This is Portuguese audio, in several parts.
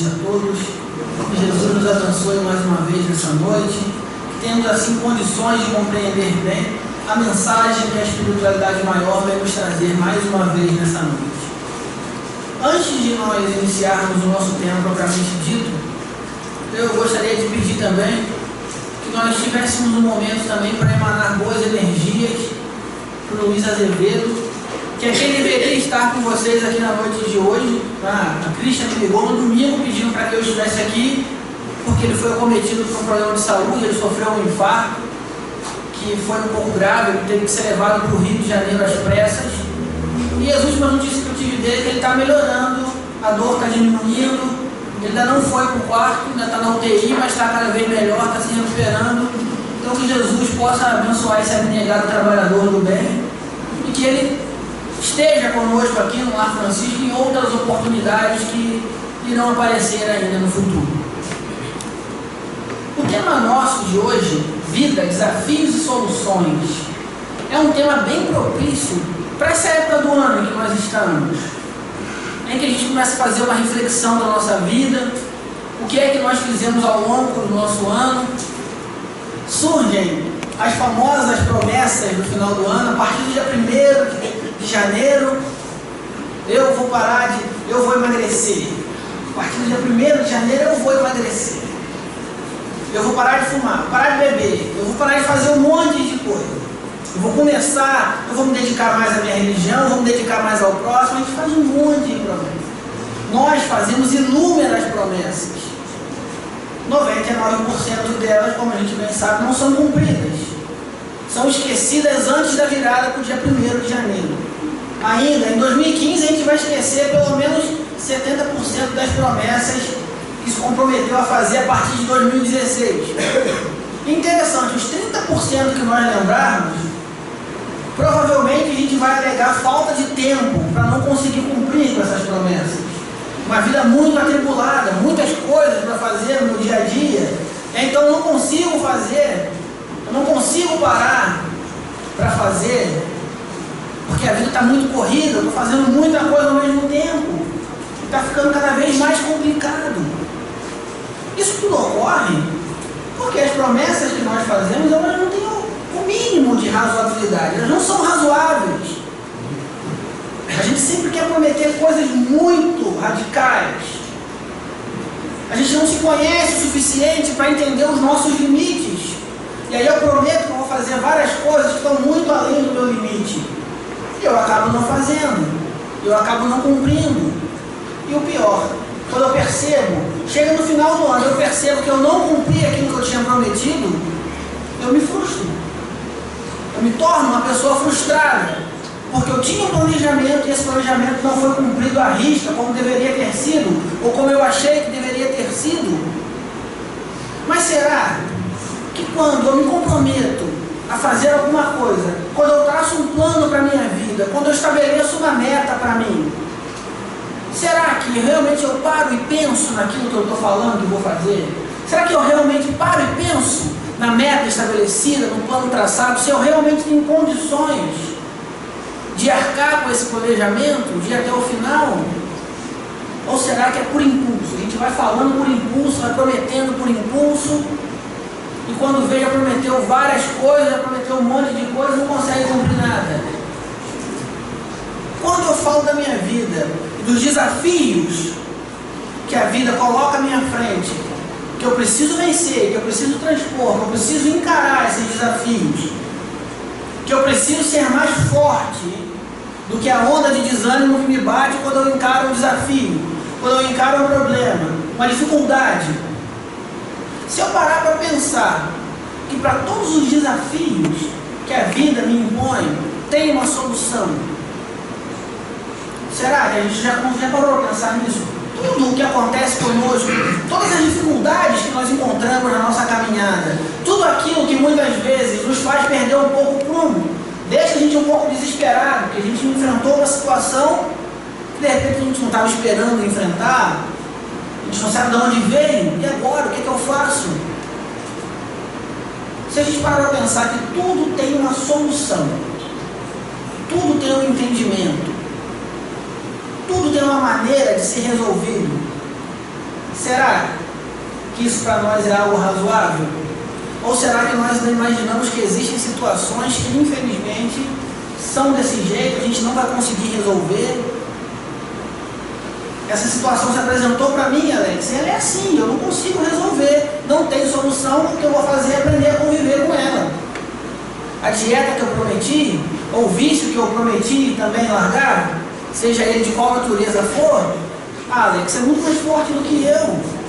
noite a todos. Que Jesus nos abençoe mais uma vez nessa noite. Que tenhamos assim condições de compreender bem a mensagem que a espiritualidade maior vai nos trazer mais uma vez nessa noite. Antes de nós iniciarmos o nosso tema propriamente dito, eu gostaria de pedir também que nós tivéssemos um momento também para emanar boas energias para o Luiz Azevedo, que ele deveria estar com vocês aqui na noite de hoje. A Cristian me ligou no domingo pedindo para que eu estivesse aqui, porque ele foi acometido por um problema de saúde, ele sofreu um infarto, que foi um pouco grave, ele teve que ser levado para o Rio de Janeiro às pressas. E as últimas notícias que eu tive dele é que ele está melhorando, a dor está diminuindo, ele ainda não foi para o quarto, ainda está na UTI, mas está cada vez melhor, está se recuperando. Então que Jesus possa abençoar esse abnegado trabalhador do bem e que ele esteja conosco aqui no Lar Francisco em outras oportunidades que irão aparecer ainda no futuro. O tema nosso de hoje, vida, desafios e soluções, é um tema bem propício para essa época do ano em que nós estamos, em que a gente começa a fazer uma reflexão da nossa vida, o que é que nós fizemos ao longo do nosso ano. Surgem as famosas promessas do final do ano, a partir do dia 1º de janeiro, eu vou emagrecer. A partir do dia 1º de janeiro eu vou emagrecer. Eu vou parar de fumar, parar de beber, eu vou parar de fazer um monte de coisa. Eu vou me dedicar mais à minha religião, eu vou me dedicar mais ao próximo. A gente faz um monte de promessas. Nós fazemos inúmeras promessas. 99% delas, como a gente bem sabe, não são cumpridas. São esquecidas antes da virada para o dia 1º de janeiro. Ainda em 2015 a gente vai esquecer pelo menos 70% das promessas que se comprometeu a fazer a partir de 2016. Interessante, os 30% que nós lembrarmos, provavelmente a gente vai alegar falta de tempo para não conseguir cumprir com essas promessas. Uma vida muito atribulada, muitas coisas para fazer no dia a dia, então eu não consigo fazer, eu não consigo parar para fazer, porque a vida está muito corrida, eu estou fazendo muita coisa ao mesmo tempo, está ficando cada vez mais complicado. Isso tudo ocorre porque as promessas que nós fazemos, elas não têm o mínimo de razoabilidade, elas não são razoáveis. A gente sempre quer prometer coisas muito radicais. A gente não se conhece o suficiente para entender os nossos limites. E aí eu prometo que eu vou fazer várias coisas que estão muito além do meu limite. E eu acabo não fazendo. Eu acabo não cumprindo. E o pior, quando eu percebo, chega no final do ano, eu percebo que eu não cumpri aquilo que eu tinha prometido, eu me frustro. Eu me torno uma pessoa frustrada. Porque eu tinha um planejamento e esse planejamento não foi cumprido à risca como deveria ter sido, ou como eu achei que deveria ter sido. Mas será que quando eu me comprometo a fazer alguma coisa, quando eu traço um plano para a minha vida, quando eu estabeleço uma meta para mim, será que realmente eu paro e penso naquilo que eu estou falando que vou fazer? Será que eu realmente paro e penso na meta estabelecida, no plano traçado, se eu realmente tenho condições de arcar com esse planejamento, de ir até o final? Ou será que é por impulso? A gente vai falando por impulso, vai prometendo por impulso, e quando vê já prometeu várias coisas, já prometeu um monte de coisas, não consegue cumprir nada. Quando eu falo da minha vida, dos desafios que a vida coloca à minha frente, que eu preciso vencer, que eu preciso transpor, que eu preciso encarar esses desafios, que eu preciso ser mais forte do que a onda de desânimo que me bate quando eu encaro um desafio, quando eu encaro um problema, uma dificuldade. Se eu parar para pensar que para todos os desafios que a vida me impõe, tem uma solução, será que a gente já parou para pensar nisso? Tudo o que acontece conosco, todas as dificuldades que nós encontramos na nossa caminhada, tudo aquilo que muitas vezes nos faz perder um pouco o prumo, deixa a gente um pouco desesperado, porque a gente enfrentou uma situação que de repente a gente não estava esperando enfrentar, a gente não sabe de onde veio, e agora, o que eu faço? Se a gente parar para pensar que tudo tem uma solução, tudo tem um entendimento, tudo tem uma maneira de ser resolvido, Será que isso para nós é algo razoável? Ou será que nós imaginamos que existem situações que, infelizmente, são desse jeito, a gente não vai conseguir resolver? Essa situação se apresentou para mim, Alex, e ela é assim, eu não consigo resolver, não tem solução, o que eu vou fazer é aprender a conviver com ela. A dieta que eu prometi, ou o vício que eu prometi também largar, seja ele de qual natureza for, Alex, é muito mais forte do que eu.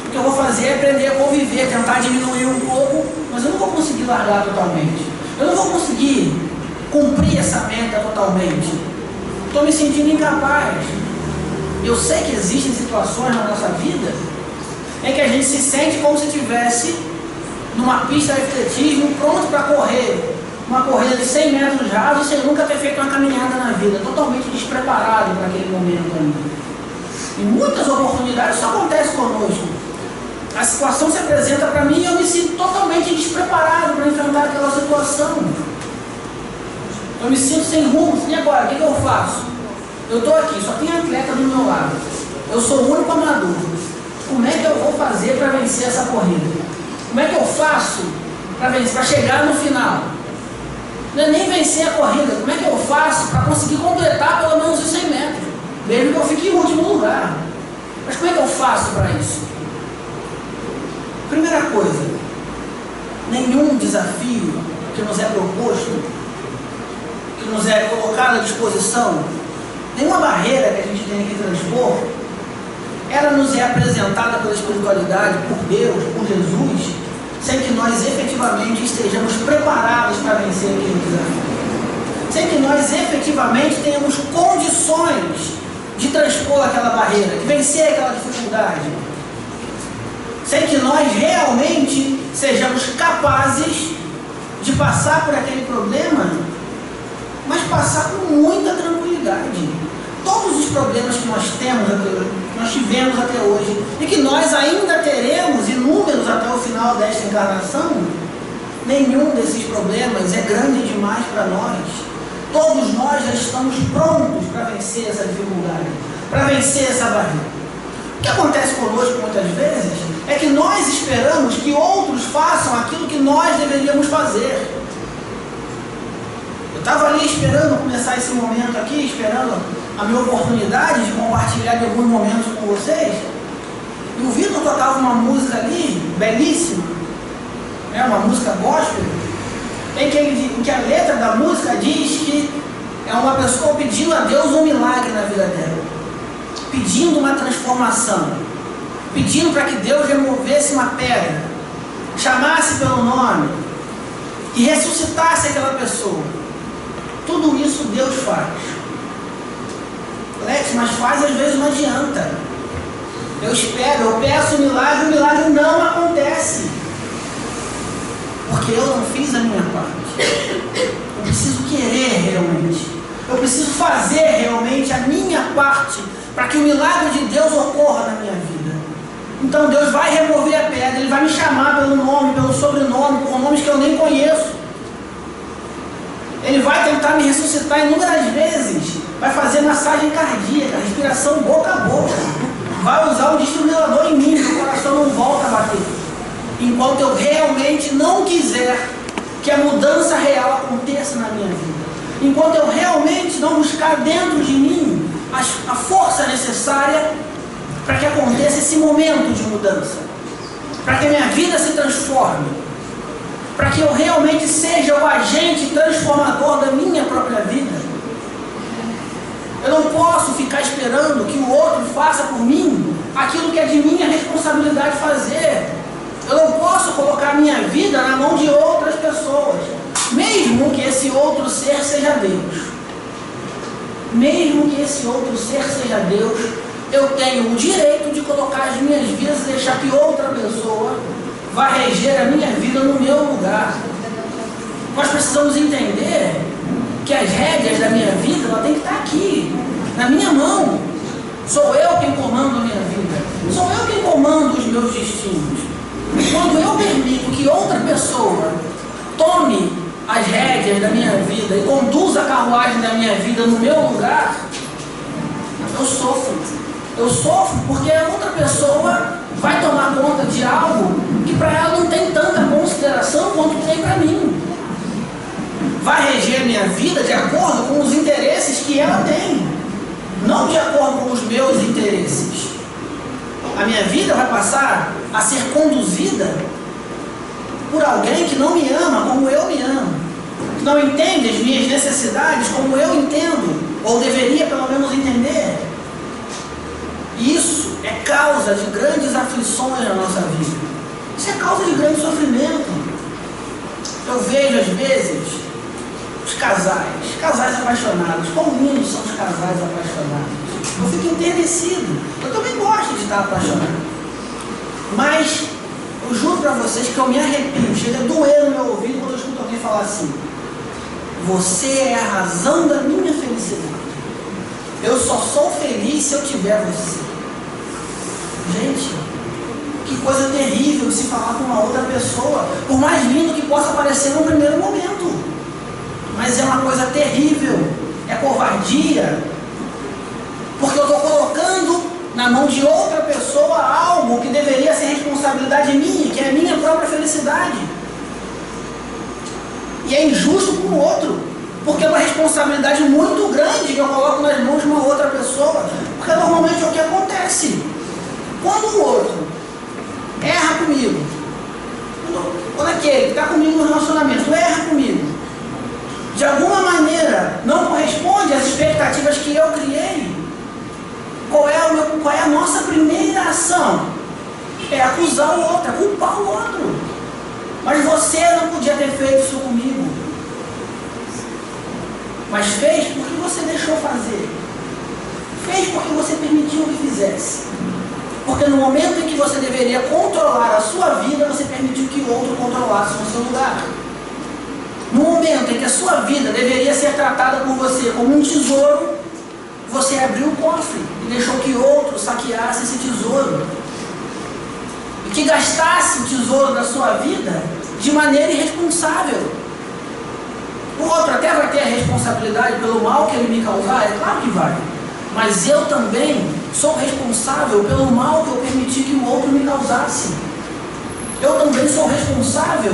O que eu vou fazer é aprender a conviver, tentar diminuir um pouco, mas eu não vou conseguir largar totalmente. Eu não vou conseguir cumprir essa meta totalmente. Estou me sentindo incapaz. Eu sei que existem situações na nossa vida em que a gente se sente como se estivesse numa pista de atletismo pronto para correr uma corrida de 100 metros rasos sem nunca ter feito uma caminhada na vida, totalmente despreparado para aquele momento ali. Em muitas oportunidades isso acontece conosco. A situação se apresenta para mim e eu me sinto totalmente despreparado para enfrentar aquela situação. Eu me sinto sem rumo. E agora, o que eu faço? Eu estou aqui, só tem atleta do meu lado. Eu sou o único amador. Como é que eu vou fazer para vencer essa corrida? Como é que eu faço para chegar no final? Não é nem vencer a corrida. Como é que eu faço para conseguir completar pelo menos os 100 metros? Mesmo que eu fique em último lugar. Mas como é que eu faço para isso? Primeira coisa, nenhum desafio que nos é proposto, que nos é colocado à disposição, nenhuma barreira que a gente tem que transpor, ela nos é apresentada pela espiritualidade, por Deus, por Jesus, sem que nós efetivamente estejamos preparados para vencer aquele desafio. Sem que nós efetivamente tenhamos condições de transpor aquela barreira, de vencer aquela dificuldade. Sem que nós realmente sejamos capazes de passar por aquele problema, mas passar com muita tranquilidade. Todos os problemas que nós tivemos até hoje, e que nós ainda teremos inúmeros até o final desta encarnação, nenhum desses problemas é grande demais para nós. Todos nós já estamos prontos para vencer essa dificuldade, para vencer essa barreira. O que acontece conosco muitas vezes é que nós esperamos que outros façam aquilo que nós deveríamos fazer. Eu estava ali esperando começar esse momento aqui, esperando a minha oportunidade de compartilhar de alguns momentos com vocês. E o Vitor tocava uma música ali, belíssima, uma música gospel, em que a letra da música diz que é uma pessoa pedindo a Deus um milagre na vida dela, pedindo uma transformação, pedindo para que Deus removesse uma pedra, chamasse pelo nome e ressuscitasse aquela pessoa. Tudo isso Deus faz. Alex, mas faz às vezes não adianta. Eu espero, eu peço o milagre não acontece. Porque eu não fiz a minha parte. Eu preciso querer realmente. Eu preciso fazer realmente a minha parte para que o milagre de Deus ocorra na minha vida. Então Deus vai remover a pedra, Ele vai me chamar pelo nome, pelo sobrenome, por nomes que eu nem conheço. Ele vai tentar me ressuscitar inúmeras vezes, vai fazer massagem cardíaca, respiração boca a boca, vai usar um desfibrilador em mim, meu coração não volta a bater. Enquanto eu realmente não quiser que a mudança real aconteça na minha vida. Enquanto eu realmente não buscar dentro de mim a força necessária para que aconteça esse momento de mudança, para que a minha vida se transforme, para que eu realmente seja o agente transformador da minha própria vida. Eu não posso ficar esperando que o outro faça por mim aquilo que é de minha responsabilidade fazer. Eu não posso colocar a minha vida na mão de outras pessoas, mesmo que esse outro ser seja Deus. Mesmo que esse outro ser seja Deus, eu tenho o direito de colocar as minhas vidas e deixar que outra pessoa vá reger a minha vida no meu lugar. Nós precisamos entender que as rédeas da minha vida ela tem que estar aqui, na minha mão. Sou eu quem comando a minha vida. Sou eu quem comando os meus destinos. Quando eu permito que outra pessoa tome as rédeas da minha vida e conduza a carruagem da minha vida no meu lugar, eu sofro. Eu sofro porque a outra pessoa vai tomar conta de algo que para ela não tem tanta consideração quanto tem para mim. Vai reger a minha vida de acordo com os interesses que ela tem, não de acordo com os meus interesses. A minha vida vai passar a ser conduzida por alguém que não me ama como eu me amo, que não entende as minhas necessidades como eu entendo, ou deveria pelo menos entender. Isso é causa de grandes aflições na nossa vida. Isso é causa de grande sofrimento. Eu vejo às vezes os casais apaixonados. Quão lindos são os casais apaixonados. Eu fico enternecido. Eu também gosto de estar apaixonado. Mas eu juro para vocês que eu me arrepio, chega a doer no meu ouvido quando eu escuto alguém falar assim: você é a razão da minha felicidade. Eu só sou feliz se eu tiver você. Gente, que coisa terrível se falar com uma outra pessoa, por mais lindo que possa parecer no primeiro momento. Mas é uma coisa terrível, é covardia, porque eu estou colocando na mão de outra pessoa algo que deveria ser responsabilidade minha, que é a minha própria felicidade. E é injusto com o outro, porque é uma responsabilidade muito grande que eu coloco nas mãos de uma outra pessoa, porque normalmente é o que acontece. Quando o outro erra comigo, quando aquele que está comigo no relacionamento erra comigo, de alguma maneira não corresponde às expectativas que eu criei, qual é a nossa primeira ação? É acusar o outro, é culpar o outro. Mas você não podia ter feito isso comigo. Mas fez porque você deixou fazer. Fez porque você permitiu que fizesse. Porque no momento em que você deveria controlar a sua vida, você permitiu que o outro controlasse no seu lugar. No momento em que a sua vida deveria ser tratada por você como um tesouro, você abriu o cofre e deixou que outro saqueasse esse tesouro. E que gastasse o tesouro da sua vida de maneira irresponsável. O outro até vai ter a responsabilidade pelo mal que ele me causar, é claro que vai. Mas eu também sou responsável pelo mal que eu permiti que o outro me causasse. Eu também sou responsável,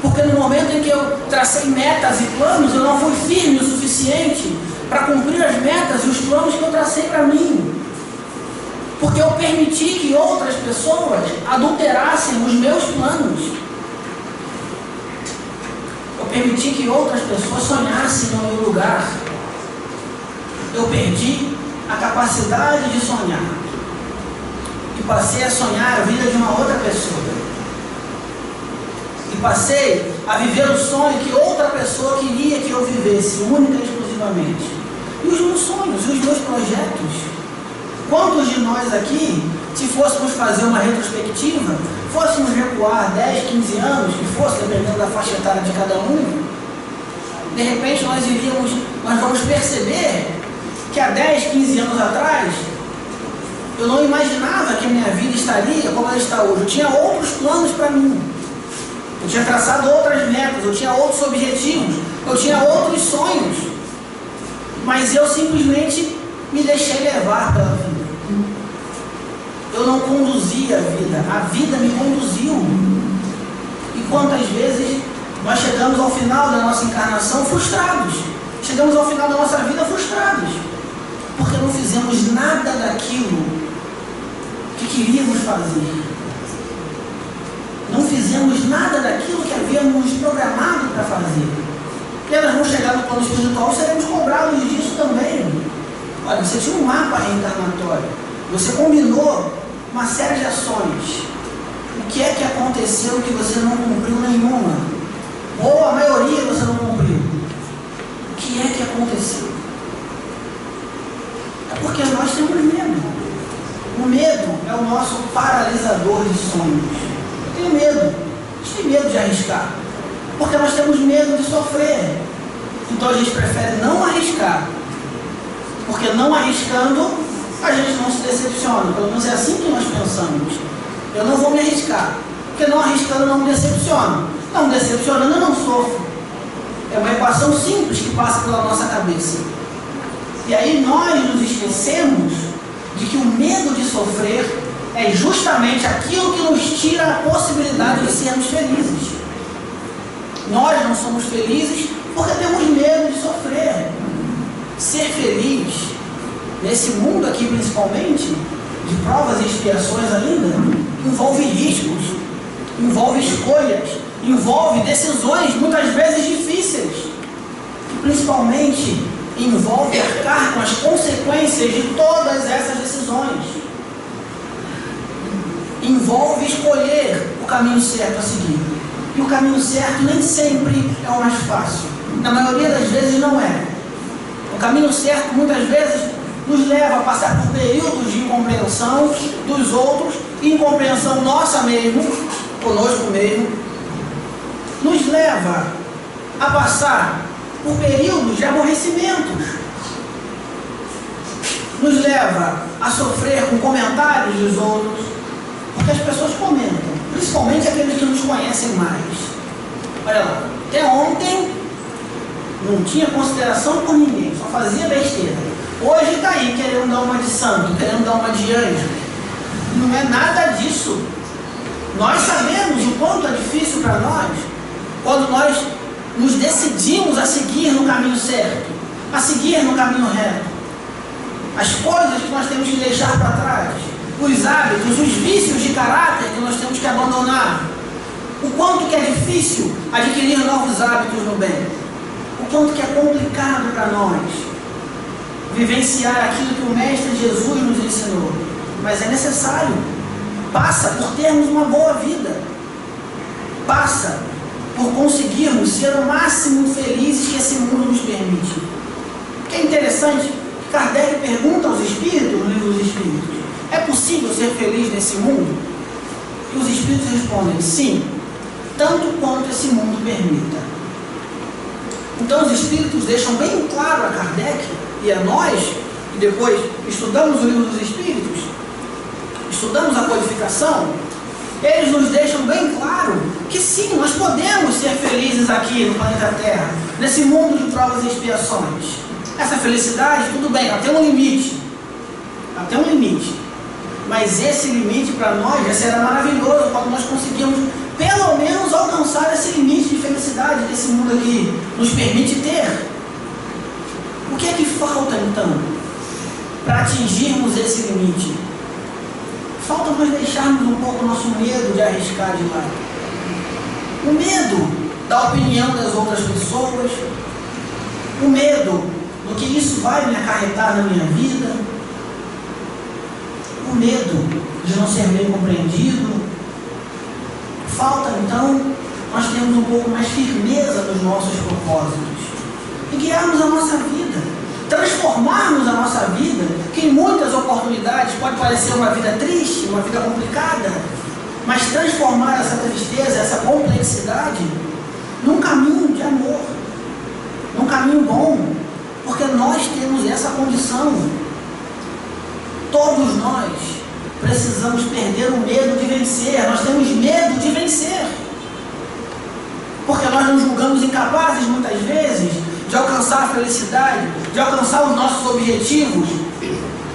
porque no momento em que eu tracei metas e planos, eu não fui firme o suficiente para cumprir as metas e os planos que eu tracei para mim. Porque eu permiti que outras pessoas adulterassem os meus planos. Eu permiti que outras pessoas sonhassem no meu lugar. Eu perdi a capacidade de sonhar e passei a sonhar a vida de uma outra pessoa, e passei a viver o sonho que outra pessoa queria que eu vivesse, única e exclusivamente. E os meus sonhos, e os meus projetos, quantos de nós aqui, se fôssemos fazer uma retrospectiva, fôssemos recuar 10, 15 anos, que fosse, dependendo da faixa etária de cada um, de repente nós vamos perceber que há 10, 15 anos atrás, eu não imaginava que a minha vida estaria como ela está hoje. Eu tinha outros planos para mim. Eu tinha traçado outras metas, eu tinha outros objetivos, eu tinha outros sonhos. Mas eu simplesmente me deixei levar pela vida. Eu não conduzia a vida me conduziu. E quantas vezes nós chegamos ao final da nossa encarnação frustrados. Chegamos ao final da nossa vida frustrados. Porque não fizemos nada daquilo que queríamos fazer. Não fizemos nada daquilo que havíamos programado para fazer. E nós vamos chegar no plano espiritual e seremos cobrados disso também. Olha, você tinha um mapa reencarnatório. Você combinou uma série de ações. O que é que aconteceu que você não cumpriu nenhuma? Ou a maioria você não cumpriu? O que é que aconteceu? É porque nós temos medo. O medo é o nosso paralisador de sonhos. Eu tenho medo. A gente tem medo de arriscar. Porque nós temos medo de sofrer. Então a gente prefere não arriscar. Porque não arriscando, a gente não se decepciona. Pelo menos é assim que nós pensamos. Eu não vou me arriscar. Porque não arriscando eu não me decepciono. Não me decepcionando eu não sofro. É uma equação simples que passa pela nossa cabeça. E aí nós nos esquecemos de que o medo de sofrer é justamente aquilo que nos tira a possibilidade de sermos felizes. Nós não somos felizes porque temos medo de sofrer. Ser feliz, nesse mundo aqui principalmente, de provas e expiações ainda, envolve riscos, envolve escolhas, envolve decisões muitas vezes difíceis, e principalmente envolve arcar com as consequências de todas essas decisões. Envolve escolher o caminho certo a seguir. E o caminho certo nem sempre é o mais fácil. Na maioria das vezes não é. O caminho certo muitas vezes nos leva a passar por períodos de incompreensão dos outros, incompreensão nossa mesmo, conosco mesmo. Nos leva a passar por períodos de aborrecimentos. Nos leva a sofrer com comentários dos outros, porque as pessoas comentam, principalmente aqueles que nos conhecem mais. Olha lá, até ontem não tinha consideração por ninguém, só fazia besteira. Hoje está aí querendo dar uma de santo, querendo dar uma de anjo. Não é nada disso. Nós sabemos o quanto é difícil para nós quando nós nos decidimos a seguir no caminho certo, a seguir no caminho reto. As coisas que nós temos que deixar para trás, os hábitos, os vícios de caráter que nós temos que abandonar. O quanto que é difícil adquirir novos hábitos no bem. O quanto que é complicado para nós vivenciar aquilo que o Mestre Jesus nos ensinou. Mas é necessário. Passa por termos uma boa vida. Passa por conseguirmos ser o máximo felizes que esse mundo nos permite. O que é interessante, Kardec pergunta aos Espíritos, no livro dos Espíritos, é possível ser feliz nesse mundo? E os Espíritos respondem, sim, tanto quanto esse mundo permita. Então os Espíritos deixam bem claro a Kardec e a nós, e depois estudamos o livro dos Espíritos, estudamos a codificação, eles nos deixam bem claro que sim, nós podemos ser felizes aqui no planeta Terra, nesse mundo de provas e expiações. Essa felicidade, tudo bem, ela tem um limite. Ela tem um limite. Mas esse limite para nós já será maravilhoso quando nós conseguirmos pelo menos alcançar esse limite de felicidade que esse mundo aqui nos permite ter. O que é que falta então para atingirmos esse limite? Falta nós deixarmos um pouco o nosso medo de arriscar de lado. O medo da opinião das outras pessoas, o medo do que isso vai me acarretar na minha vida, o medo de não ser bem compreendido. Falta então nós termos um pouco mais firmeza nos nossos propósitos e guiarmos a nossa vida, transformarmos a nossa vida, que em muitas oportunidades pode parecer uma vida triste, uma vida complicada, mas transformar essa tristeza, essa complexidade num caminho de amor, num caminho bom, porque nós temos essa condição. Todos nós precisamos perder o medo de vencer. Nós temos medo de vencer, porque nós nos julgamos incapazes muitas vezes de alcançar a felicidade, de alcançar os nossos objetivos,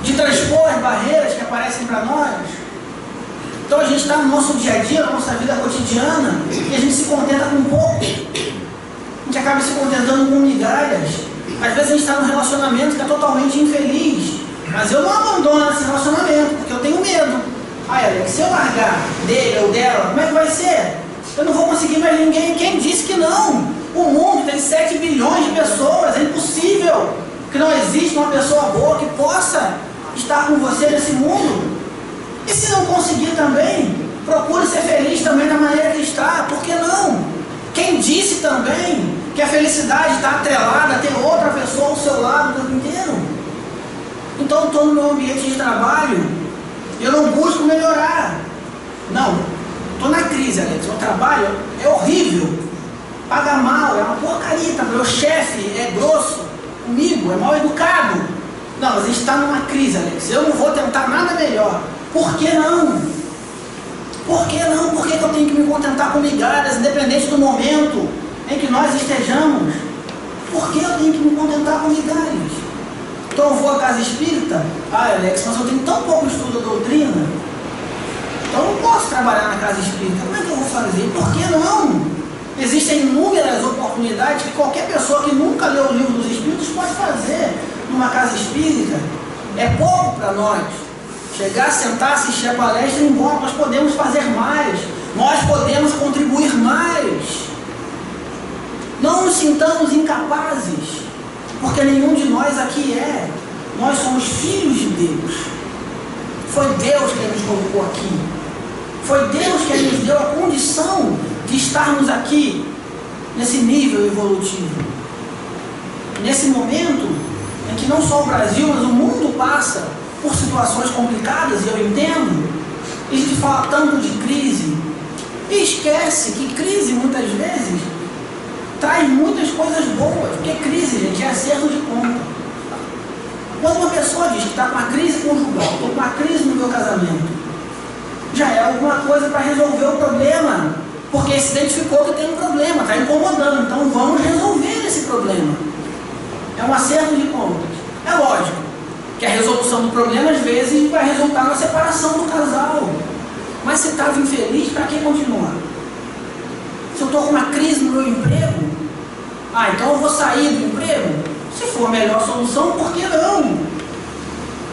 de transpor as barreiras que aparecem para nós. Então a gente está no nosso dia a dia, na nossa vida cotidiana, e a gente se contenta com pouco. A gente acaba se contentando com migalhas. Às vezes a gente está num relacionamento que é totalmente infeliz, mas eu não abandono esse relacionamento, porque eu tenho medo. Alex, se eu largar dele ou dela, como é que vai ser? Eu não vou conseguir mais ninguém. Quem disse que não? O mundo tem 7 bilhões de pessoas, é impossível que não exista uma pessoa boa que possa estar com você nesse mundo. E se não conseguir também, procure ser feliz também da maneira que está, por que não? Quem disse também que a felicidade está atrelada a ter outra pessoa ao seu lado o tempo inteiro? Então eu estou no meu ambiente de trabalho, eu não busco melhorar. Não, estou na crise, Alex, o trabalho é horrível, paga mal, é uma porcaria, meu chefe é grosso comigo, é mal educado. Não, mas a gente está numa crise, Alex, eu não vou tentar nada melhor. Por que não? Por que não? Por que eu tenho que me contentar com migalhas, independente do momento em que nós estejamos? Por que eu tenho que me contentar com migalhas? Então eu vou à casa espírita, Alex, mas eu tenho tão pouco estudo da doutrina, então eu não posso trabalhar na casa espírita. Como é que eu vou fazer? Por que não? Existem inúmeras oportunidades que qualquer pessoa que nunca leu o livro dos Espíritos pode fazer numa casa espírita. É pouco para nós. Chegar, sentar, assistir a palestra e ir embora. Nós podemos fazer mais. Nós podemos contribuir mais. Não nos sintamos incapazes, porque nenhum de nós aqui é. Nós somos filhos de Deus. Foi Deus que nos colocou aqui. Foi Deus que nos deu a condição de estarmos aqui, nesse nível evolutivo. Nesse momento em que não só o Brasil, mas o mundo passa por situações complicadas, e eu entendo, e a gente fala tanto de crise, e esquece que crise muitas vezes traz muitas coisas boas, porque crise, gente, é acerto de conta. Quando uma pessoa diz que está com uma crise conjugal, estou com uma crise no meu casamento, já é alguma coisa para resolver o problema, porque se identificou que tem um problema, está incomodando, então vamos resolver esse problema. É um acerto de contas. É lógico que a resolução do problema às vezes vai resultar na separação do casal, mas se estava infeliz, para que continuar? Se eu estou com uma crise no meu emprego, então eu vou sair do emprego? Se for a melhor solução, por que não?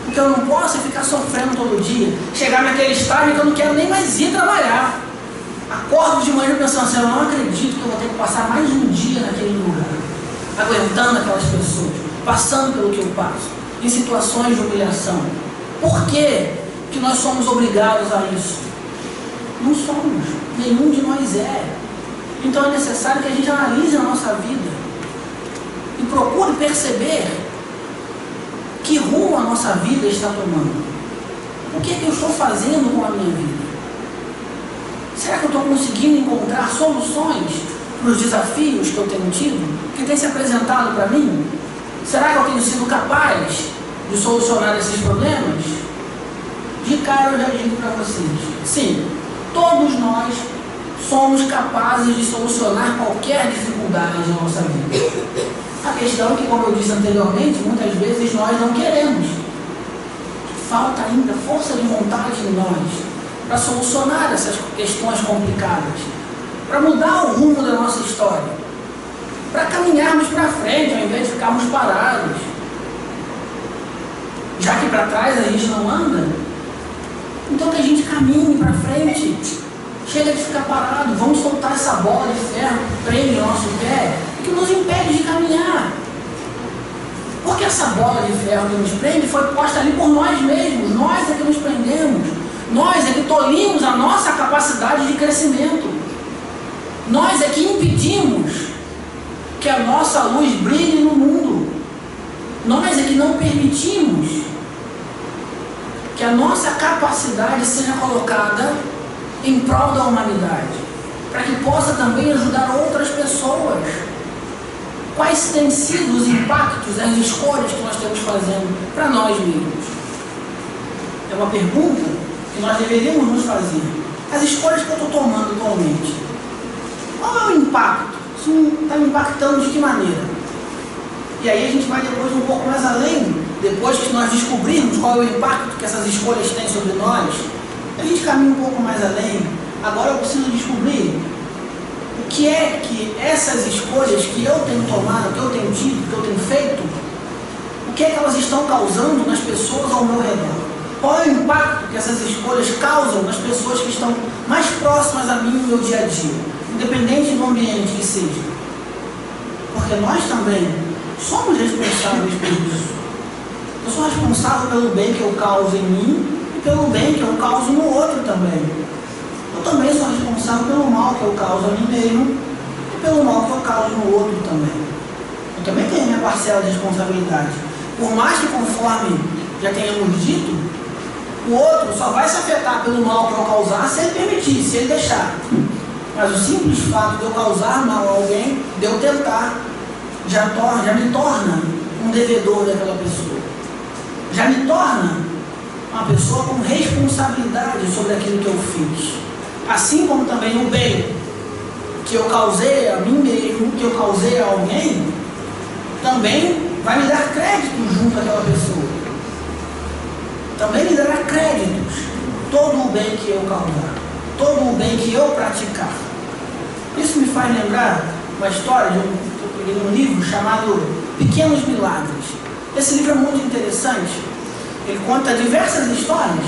O que eu não posso é ficar sofrendo todo dia, chegar naquele estágio que eu não quero nem mais ir trabalhar. Acordo de manhã pensando assim, eu não acredito que eu vou ter que passar mais um dia naquele lugar, aguentando aquelas pessoas, passando pelo que eu passo, em situações de humilhação. Por que que nós somos obrigados a isso? Não somos, nenhum de nós é. Então é necessário que a gente analise a nossa vida e procure perceber que rumo a nossa vida está tomando. O que é que eu estou fazendo com a minha vida? Será que eu estou conseguindo encontrar soluções para os desafios que eu tenho tido, que têm se apresentado para mim? Será que eu tenho sido capaz de solucionar esses problemas? De cara eu já digo para vocês, sim, todos nós somos capazes de solucionar qualquer dificuldade na nossa vida. A questão é que, como eu disse anteriormente, muitas vezes nós não queremos. Falta ainda força de vontade em nós para solucionar essas questões complicadas, para mudar o rumo da nossa história, para caminharmos para frente ao invés de ficarmos parados. Já que para trás a gente não anda, então que a gente caminhe para frente. Chega de ficar parado, vamos soltar essa bola de ferro que prende o nosso pé, que nos impede de caminhar. Porque essa bola de ferro que nos prende foi posta ali por nós mesmos, nós é que nos prendemos, nós é que tolimos a nossa capacidade de crescimento, nós é que impedimos que a nossa luz brilhe no mundo, nós é que não permitimos que a nossa capacidade seja colocada em prol da humanidade, para que possa também ajudar outras pessoas. Quais têm sido os impactos, as escolhas que nós temos fazendo para nós mesmos? É uma pergunta que nós deveríamos nos fazer. As escolhas que eu estou tomando atualmente, qual é o impacto? Isso está me impactando de que maneira? E aí a gente vai depois um pouco mais além, depois que nós descobrirmos qual é o impacto que essas escolhas têm sobre nós, a gente caminha um pouco mais além. Agora eu preciso descobrir o que é que essas escolhas que eu tenho tomado, que eu tenho tido, que eu tenho feito, o que é que elas estão causando nas pessoas ao meu redor. Qual é o impacto que essas escolhas causam nas pessoas que estão mais próximas a mim no meu dia a dia, independente do ambiente que seja. Porque nós também somos responsáveis por isso. Eu sou responsável pelo bem que eu causo em mim e pelo bem que eu causo no outro também. Eu também sou responsável pelo mal que eu causo a mim mesmo e pelo mal que eu causo no outro também. Eu também tenho a minha parcela de responsabilidade. Por mais que, conforme já tenhamos dito, o outro só vai se afetar pelo mal que eu causar se ele permitir, se ele deixar. Mas o simples fato de eu causar mal a alguém, de eu tentar, já me torna um devedor daquela pessoa. Já me torna uma pessoa com responsabilidade sobre aquilo que eu fiz. Assim como também o bem que eu causei a mim mesmo, que eu causei a alguém, também vai me dar crédito junto àquela pessoa. bem que eu causar, todo o bem que eu praticar. Isso me faz lembrar uma história que eu peguei num livro chamado Pequenos Milagres. Esse livro é muito interessante. Ele conta diversas histórias.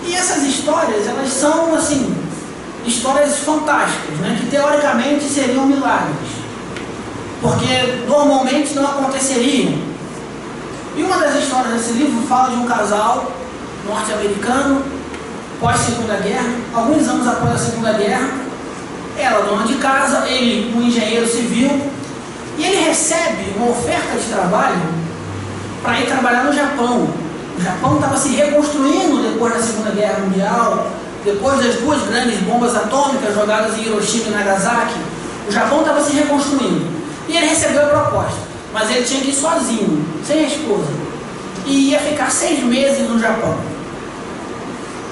E essas histórias, elas são, assim, histórias fantásticas, né? Que teoricamente seriam milagres. Porque normalmente não aconteceriam. E uma das histórias desse livro fala de um casal norte-americano, pós-Segunda Guerra, alguns anos após a Segunda Guerra. Ela, dona de casa, ele, um engenheiro civil, e ele recebe uma oferta de trabalho para ir trabalhar no Japão. O Japão estava se reconstruindo depois da Segunda Guerra Mundial, depois das duas grandes bombas atômicas jogadas em Hiroshima e Nagasaki. O Japão estava se reconstruindo. E ele recebeu a proposta, mas ele tinha que ir sozinho, sem a esposa. E ia ficar 6 meses no Japão.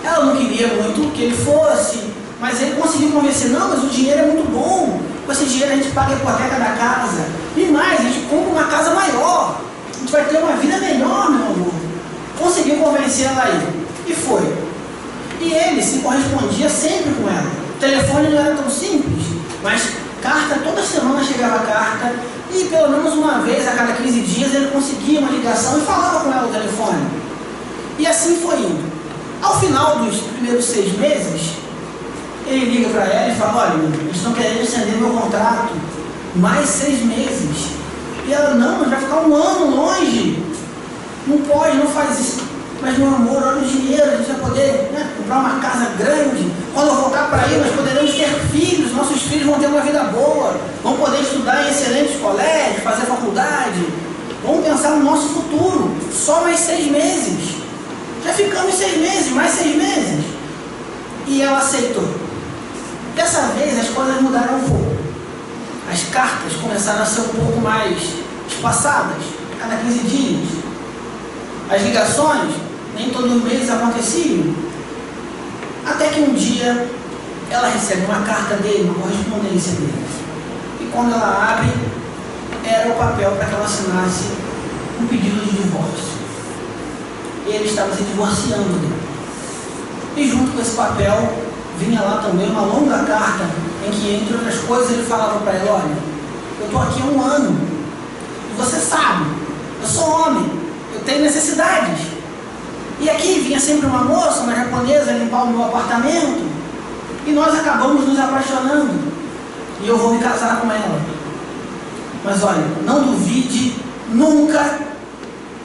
Ela não queria muito que ele fosse, mas ele conseguiu convencer: não, mas o dinheiro é muito bom, com esse dinheiro a gente paga a hipoteca da casa, e mais, a gente compra uma casa maior, a gente vai ter uma vida melhor, meu amor. Conseguiu convencer ela a ir, e foi. E ele se correspondia sempre com ela. O telefone não era tão simples, mas carta, toda semana chegava carta, e pelo menos uma vez a cada 15 dias ele conseguia uma ligação e falava com ela no telefone. E assim foi indo. Ao final dos primeiros 6 meses, ele liga para ela e fala: olha, eles estão querendo estender meu contrato mais 6 meses. E ela: não, mas vai ficar 1 ano longe. Não pode, não faz isso. Mas, meu amor, olha o dinheiro, a gente vai poder, né, comprar uma casa grande. Quando eu voltar para aí, nós poderemos ter filhos, nossos filhos vão ter uma vida boa, vão poder estudar em excelentes colégios, fazer faculdade. Vamos pensar no nosso futuro. Só mais 6 meses. Já ficamos 6 meses, mais 6 meses. E ela aceitou. Dessa vez as coisas mudaram um pouco. As cartas começaram a ser um pouco mais espaçadas, cada 15 dias. As ligações, nem todos os meses aconteciam. Até que um dia ela recebe uma carta dele, uma correspondência dele. E quando ela abre, era o papel para que ela assinasse um pedido de divórcio. Ele estava se divorciando dele. E junto com esse papel vinha lá também uma longa carta em que, entre outras coisas, ele falava para ela: olha, eu estou aqui há 1 ano e você sabe, eu sou homem, eu tenho necessidades. E aqui vinha sempre uma moça, uma japonesa, limpar o meu apartamento, e nós acabamos nos apaixonando, e eu vou me casar com ela. Mas olha, não duvide nunca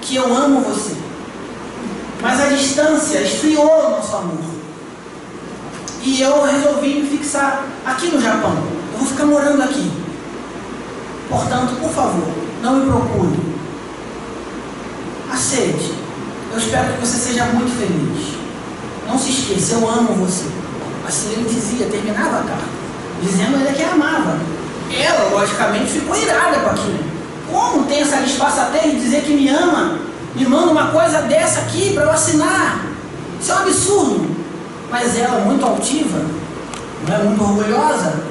que eu amo você. Mas a distância esfriou o nosso amor. E eu resolvi me fixar aqui no Japão. Eu vou ficar morando aqui. Portanto, por favor, não me procure. Aceite. Eu espero que você seja muito feliz. Não se esqueça, eu amo você. Assim ele dizia, terminava a carta, dizendo ainda que a amava. Ela, logicamente, ficou irada com aquilo. Como tem essa disfarçatez de dizer que me ama? Me manda uma coisa dessa aqui para eu assinar. Isso é um absurdo. Mas ela, muito altiva, não é, muito orgulhosa,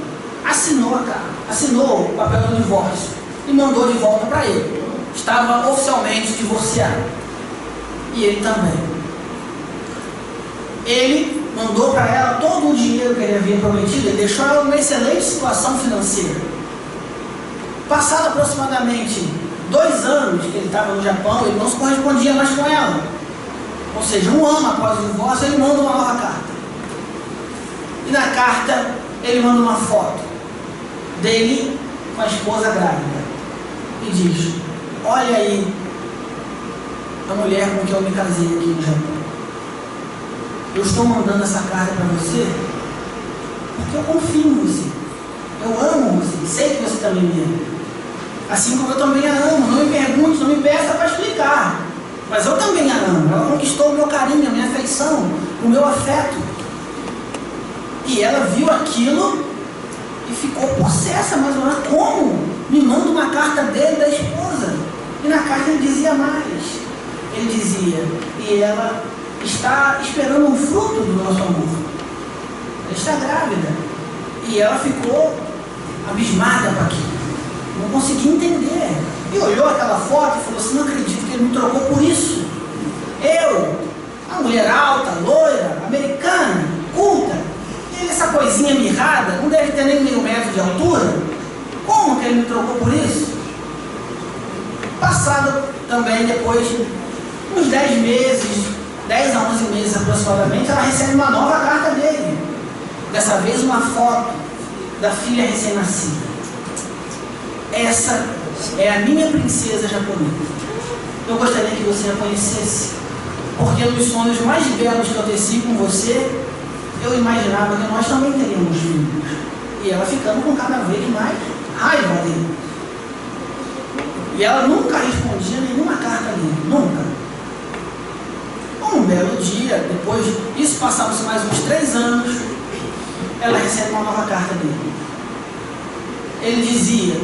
assinou a carta, assinou o papel do divórcio e mandou de volta para ele. Estava oficialmente divorciado. E ele também. Ele mandou para ela todo o dinheiro que ele havia prometido, ele deixou ela numa excelente situação financeira. Passado aproximadamente 2 anos que ele estava no Japão, ele não se correspondia mais com ela. Ou seja, 1 ano após o divórcio, ele manda uma nova carta. E na carta, ele manda uma foto dele com a esposa grávida. E diz: olha aí a mulher com quem eu me casei aqui no Japão. Eu estou mandando essa carta para você porque eu confio em você. Eu amo você. Sei que você também me ama. Assim como eu também a amo. Não me pergunte, não me peça para explicar. Mas eu também a amo. Ela conquistou o meu carinho, a minha afeição, o meu afeto. E ela viu aquilo e ficou possessa, mas não é como? Me manda uma carta dele, da esposa. E na carta ele dizia mais. Ele dizia: e ela está esperando um fruto do nosso amor. Ela está grávida. E ela ficou abismada com aquilo. Não conseguia entender. E olhou aquela foto e falou assim: não acredito que ele me trocou por isso. Eu, a mulher alta, loira, americana, essa coisinha mirrada não deve ter nem meio metro de altura. Como que ele me trocou por isso? Passado também, depois, uns 10 meses, 10 a 11 meses aproximadamente, ela recebe uma nova carta dele. Dessa vez uma foto da filha recém-nascida. Essa é a minha princesa japonesa. Eu gostaria que você a conhecesse, porque nos sonhos mais belos que eu teci com você, eu imaginava que nós também teríamos filhos. E ela ficando com cada vez mais raiva dele. E ela nunca respondia nenhuma carta dele, nunca. Um belo dia, depois disso passaram-se mais uns 3 anos, ela recebe uma nova carta dele. Ele dizia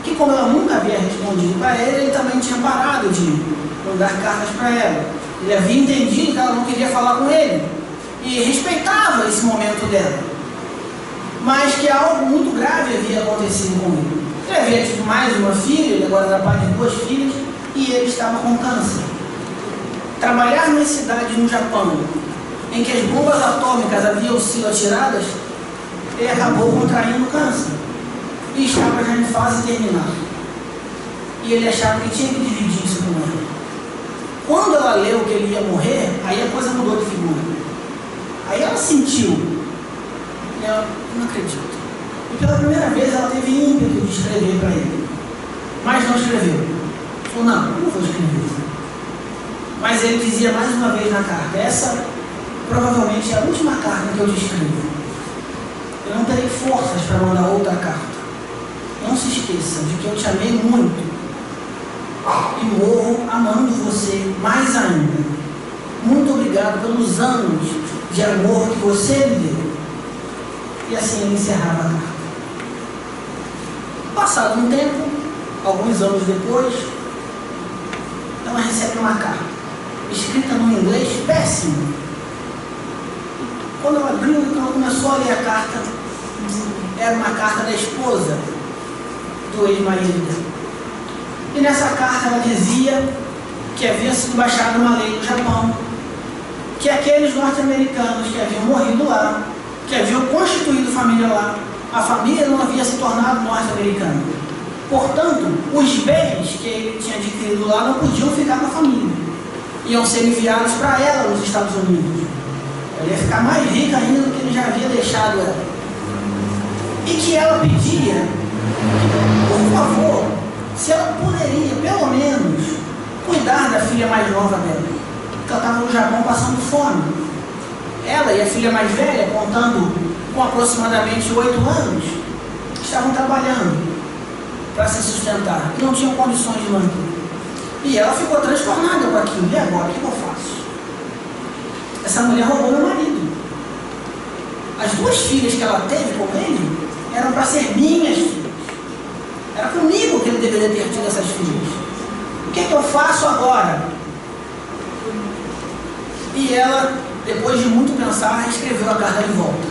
que, como ela nunca havia respondido para ele também tinha parado de mandar cartas para ela. Ele havia entendido que ela não queria falar com ele e respeitava esse momento dela, mas que algo muito grave havia acontecido com ele. Ele havia tido mais uma filha, ele agora era pai de 2 filhas, e ele estava com câncer. Trabalhar numa cidade no Japão, em que as bombas atômicas haviam sido atiradas, ele acabou contraindo câncer e estava já em fase terminal. E ele achava que tinha que dividir isso com ela. Quando ela leu que ele ia morrer, aí a coisa mudou de figura. Aí ela sentiu, e ela, não acredito. E pela primeira vez ela teve ímpeto de escrever para ele, mas não escreveu. Falou, não vou escrever. Mas ele dizia mais uma vez na carta, essa provavelmente é a última carta que eu te escrevo. Eu não terei forças para mandar outra carta. Não se esqueça de que eu te amei muito e morro amando você mais ainda. Muito obrigado pelos anos de amor que você me deu. E assim ele encerrava a carta. Passado um tempo, alguns anos depois, ela recebe uma carta, escrita num inglês péssimo. Quando ela abriu, ela começou a ler a carta, era uma carta da esposa do ex-marido. E nessa carta ela dizia que havia sido baixada uma lei no Japão, que aqueles norte-americanos que haviam morrido lá, que haviam constituído família lá, a família não havia se tornado norte-americana. Portanto, os bens que ele tinha adquirido lá não podiam ficar com a família. Iam ser enviados para ela nos Estados Unidos. Ela ia ficar mais rica ainda do que ele já havia deixado ela. E que ela pedia, por favor, se ela poderia, pelo menos, cuidar da filha mais nova dela, porque ela estava no Japão passando fome. Ela e a filha mais velha, contando com aproximadamente 8 anos, estavam trabalhando para se sustentar e não tinham condições de manter. E ela ficou transtornada com aquilo. E agora, o que eu faço? Essa mulher roubou meu marido. As 2 filhas que ela teve com ele eram para ser minhas filhas. Era comigo que ele deveria ter tido essas filhas. O que eu faço agora? E ela, depois de muito pensar, escreveu a carta de volta,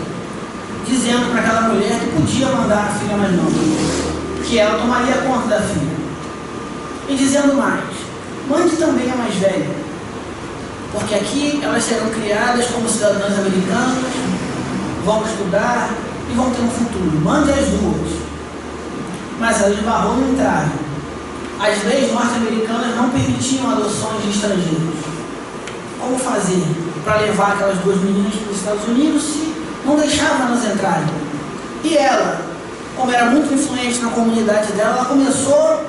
dizendo para aquela mulher que podia mandar a filha mais nova, que ela tomaria conta da filha. E dizendo mais, mande também a mais velha, porque aqui elas serão criadas como cidadãs americanas, vão estudar e vão ter um futuro. Mande as 2. Mas ela esbarrou no entrave. As leis norte-americanas não permitiam adoções de estrangeiros. Como fazer para levar aquelas 2 meninas para os Estados Unidos se não deixavam elas entrarem? E ela, como era muito influente na comunidade dela, ela começou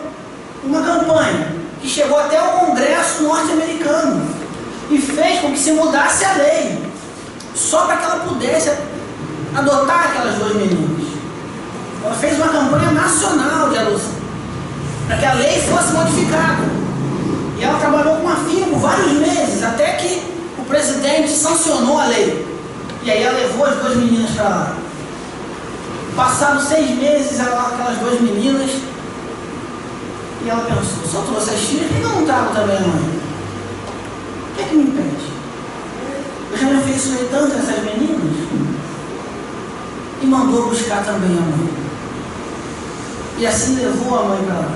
uma campanha que chegou até o Congresso norte-americano e fez com que se mudasse a lei, só para que ela pudesse adotar aquelas 2 meninas. Ela fez uma campanha nacional de adoção, para que a lei fosse modificada. E ela trabalhou com afinco vários meses, até que o presidente sancionou a lei. E aí ela levou as 2 meninas para lá. Passados 6 meses, aquelas 2 meninas, e ela pensou, se eu trouxe as filhas, por que eu não trago também a mãe? O que é que me impede? Eu já me afeiçoei tanto a essas meninas. E mandou buscar também a mãe. E assim levou a mãe para lá.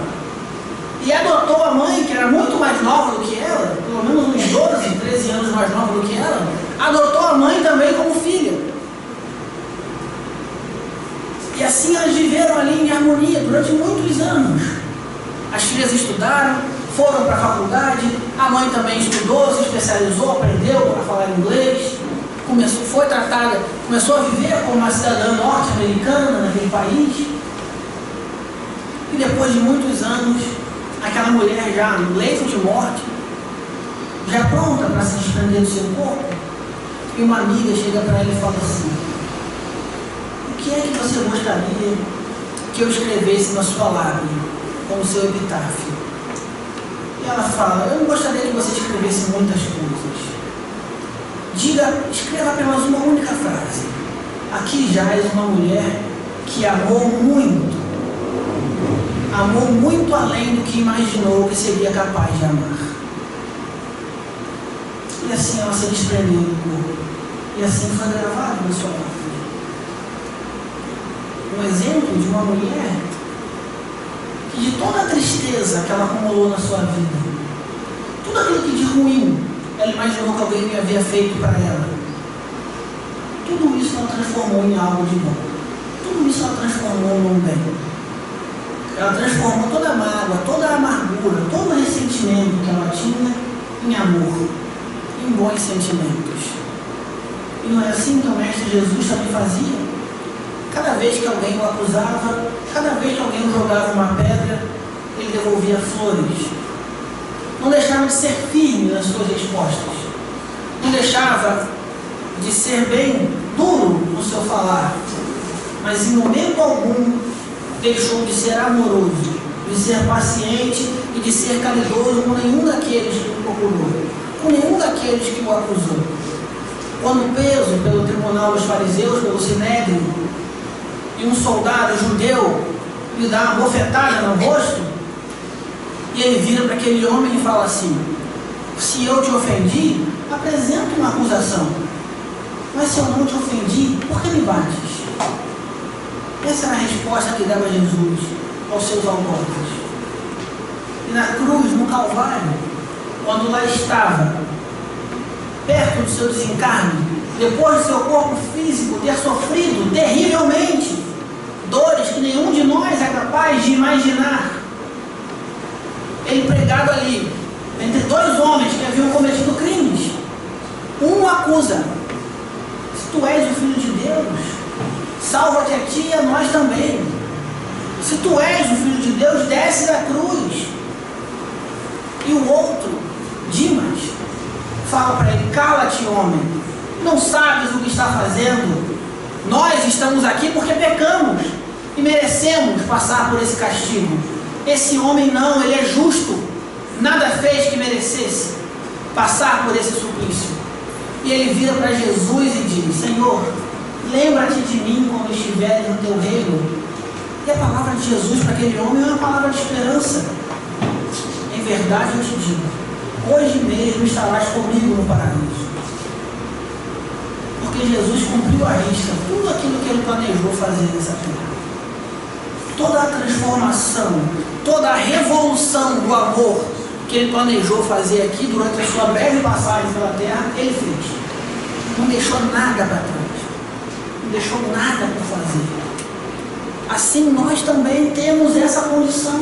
E adotou a mãe, que era muito mais nova do que ela, pelo menos uns 12, 13 anos mais nova do que ela, adotou a mãe também como filha. estudou, se especializou, aprendeu a falar inglês, foi tratada, começou a viver como uma cidadã norte-americana naquele país. E depois de muitos anos, aquela mulher já no leito de morte, já pronta para se desprender do seu corpo, e uma amiga chega para ela e fala assim: o que é que você gostaria que eu escrevesse na sua lápide, como seu epitáfio? E ela fala: eu não gostaria que você escrevesse muitas coisas. Escreva apenas uma única frase: aqui jaz uma mulher que amou muito além do que imaginou que seria capaz de amar. E assim ela se desprendeu do corpo, e assim foi gravado na sua lápide. Um exemplo de uma mulher que, de toda a tristeza que ela acumulou na sua vida, tudo aquilo que de ruim ela imaginou que alguém havia feito para ela, tudo isso ela transformou em algo de bom. Tudo isso ela transformou num bem. Ela transformou toda a mágoa, toda a amargura, todo o ressentimento que ela tinha em amor, em bons sentimentos. E não é assim que o Mestre Jesus também fazia? Cada vez que alguém o acusava, cada vez que alguém o jogava uma pedra, ele devolvia flores. Não deixava de ser firme nas suas respostas. Não deixava de ser bem duro no seu falar. Mas em momento algum deixou de ser amoroso, de ser paciente e de ser caridoso com nenhum daqueles que o procurou, com nenhum daqueles que o acusou. Quando preso pelo tribunal dos fariseus, pelo Sinédrio, e um soldado judeu lhe dá uma bofetada no rosto, e ele vira para aquele homem e fala assim: se eu te ofendi, apresenta uma acusação. Mas se eu não te ofendi, por que me bates? Essa era a resposta que dava Jesus aos seus algozes. E na cruz, no Calvário, quando lá estava, perto do seu desencarne, depois do seu corpo físico ter sofrido terrivelmente dores que nenhum de nós é capaz de imaginar, ele pregado ali, entre dois homens que haviam cometido crimes, um acusa: se tu és o Filho de Deus, salva-te a ti e a nós também. Se tu és o Filho de Deus, desce da cruz. E o outro, Dimas, fala para ele: cala-te, homem, não sabes o que está fazendo. Nós estamos aqui porque pecamos e merecemos passar por esse castigo. Esse homem não, ele é justo, nada fez que merecesse passar por esse suplício. E ele vira para Jesus e diz: Senhor, lembra-te de mim quando estiveres no teu reino. E a palavra de Jesus para aquele homem é uma palavra de esperança. Em verdade eu te digo, hoje mesmo estarás comigo no paraíso. Porque Jesus cumpriu à risca tudo aquilo que ele planejou fazer nessa terra. Toda a transformação, toda a revolução do amor que ele planejou fazer aqui durante a sua breve passagem pela terra, ele fez. Não deixou nada para trás. Não deixou nada por fazer. Assim nós também temos essa condição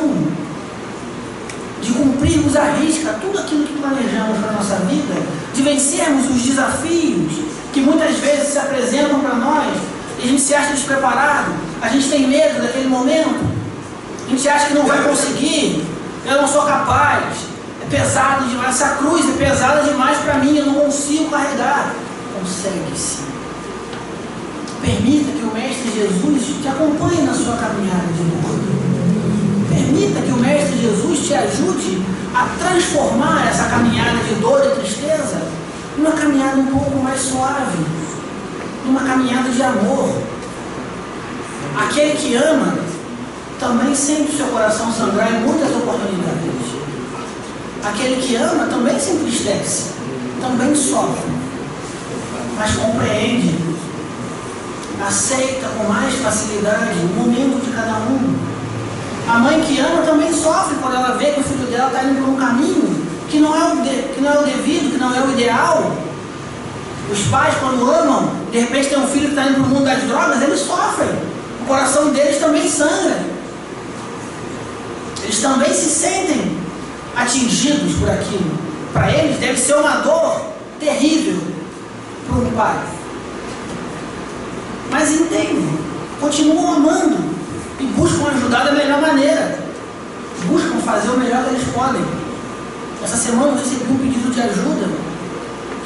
de cumprirmos à risca tudo aquilo que planejamos para a nossa vida, de vencermos os desafios que muitas vezes se apresentam para nós e a gente se acha despreparado, a gente tem medo daquele momento, a gente acha que não vai conseguir, eu não sou capaz, é pesado demais, essa cruz é pesada demais para mim, eu não consigo carregar. Consegue sim. Permita que o Mestre Jesus te acompanhe na sua caminhada de dor. Permita que o Mestre Jesus te ajude a transformar essa caminhada de dor e tristeza numa caminhada um pouco mais suave, numa caminhada de amor. Aquele que ama também sente o seu coração sangrar em muitas oportunidades. Aquele que ama também se entristece, também sofre, mas compreende, aceita com mais facilidade o momento de cada um. A mãe que ama também sofre quando ela vê que o filho dela está indo por um caminho que não é o devido, que não é o ideal. Os pais, quando amam, de repente tem um filho que está indo para o mundo das drogas, eles sofrem. O coração deles também sangra. Eles também se sentem atingidos por aquilo. para eles deve ser uma dor terrível para um pai. Mas entendem, continuam amando e buscam ajudar da melhor maneira. Buscam fazer o melhor que eles podem. Essa semana eu recebi um pedido de ajuda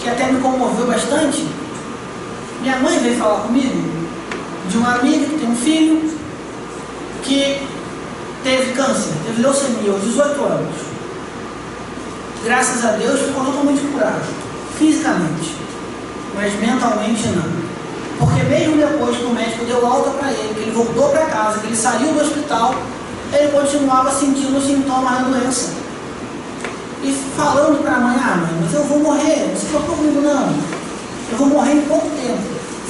que até me comoveu bastante. Minha mãe veio falar comigo de uma amiga que tem um filho que teve câncer, teve leucemia aos 18 anos. Graças a Deus ficou totalmente curado, fisicamente, mas mentalmente não. Porque mesmo depois que o médico deu alta para ele, que ele voltou para casa, que ele saiu do hospital, ele continuava sentindo os sintomas da doença. E falando para a mãe, mãe, mas eu vou morrer, não se preocupe comigo não. Eu vou morrer em pouco tempo.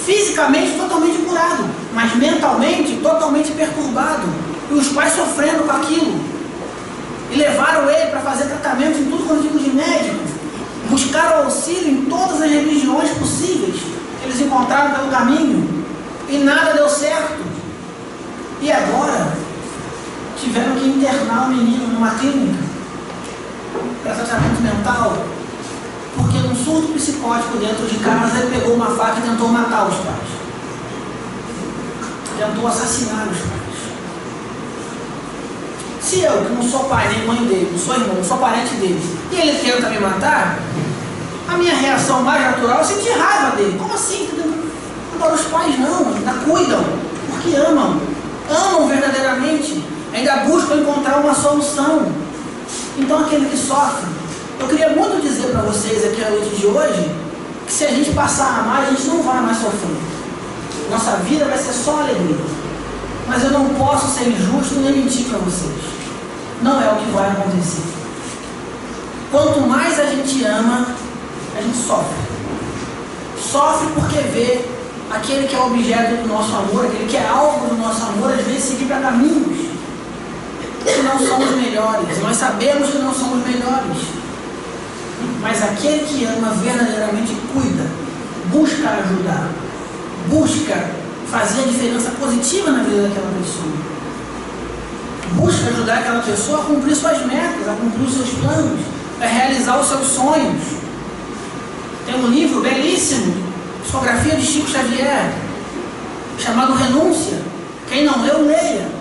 Fisicamente totalmente curado, mas mentalmente totalmente perturbado. E os pais sofrendo com aquilo. E levaram ele para fazer tratamento em tudo quanto tipo de médico. Buscaram auxílio em todas as religiões possíveis que eles encontraram pelo caminho. E nada deu certo. E agora tiveram que internar o menino numa clínica para tratamento mental, porque num surto psicótico dentro de casa ele pegou uma faca e tentou matar os pais, tentou assassinar os pais. Se eu, que não sou pai nem mãe dele, não sou irmão, não sou parente dele, e ele tenta me matar, a minha reação mais natural é sentir raiva dele. Como assim? Agora os pais não, ainda cuidam, porque amam verdadeiramente, ainda buscam encontrar uma solução. Então aquele que sofre, eu queria muito dizer para vocês aqui na noite de hoje, que se a gente passar a amar, a gente não vai mais sofrer. Nossa vida vai ser só alegria. Mas eu não posso ser injusto nem mentir para vocês. Não é o que vai acontecer. Quanto mais a gente ama, a gente sofre. Sofre porque vê aquele que é objeto do nosso amor, aquele que é alvo do nosso amor, às vezes seguir para caminhos que não somos melhores. Nós sabemos que não somos melhores. Mas aquele que ama verdadeiramente cuida, busca ajudar, busca fazer a diferença positiva na vida daquela pessoa. Busca ajudar aquela pessoa a cumprir suas metas, a cumprir os seus planos, a realizar os seus sonhos. Tem um livro belíssimo, psicografia de Chico Xavier, chamado Renúncia. Quem não leu, leia.